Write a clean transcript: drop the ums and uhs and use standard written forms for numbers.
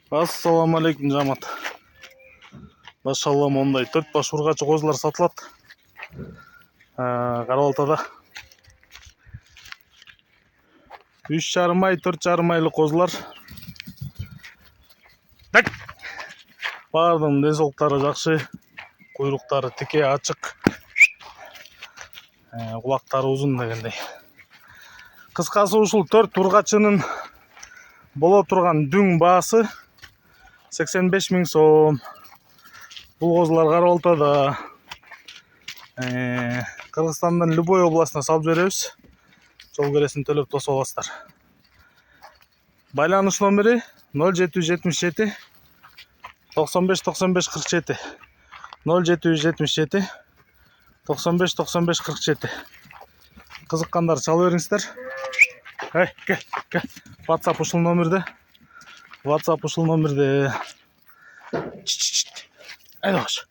Ассаламу алейкум жамат. Машалла мондай 4 баш ургачы козулар сатылат. Карабалтада 3,5 ай, 4,5 айлык козулар. Бардын денсаулыктары жакшы, куйруктары тике, ачык, кулактары узун дегендей. Кыскасы ушул 4 ургачынын боло турган дүң баасы 85 000 сом. Бул козулар Карабалтада, Кыргызстандын любой областына салып жиберебиз. Жол келесин төлөп тосуп аласыздар. Байланыш номери 0777 95 95 47. 0777 95 95 47. Кызыккандар чала бериңиздер. Кел. WhatsApp ушул номерде. Айдагыш.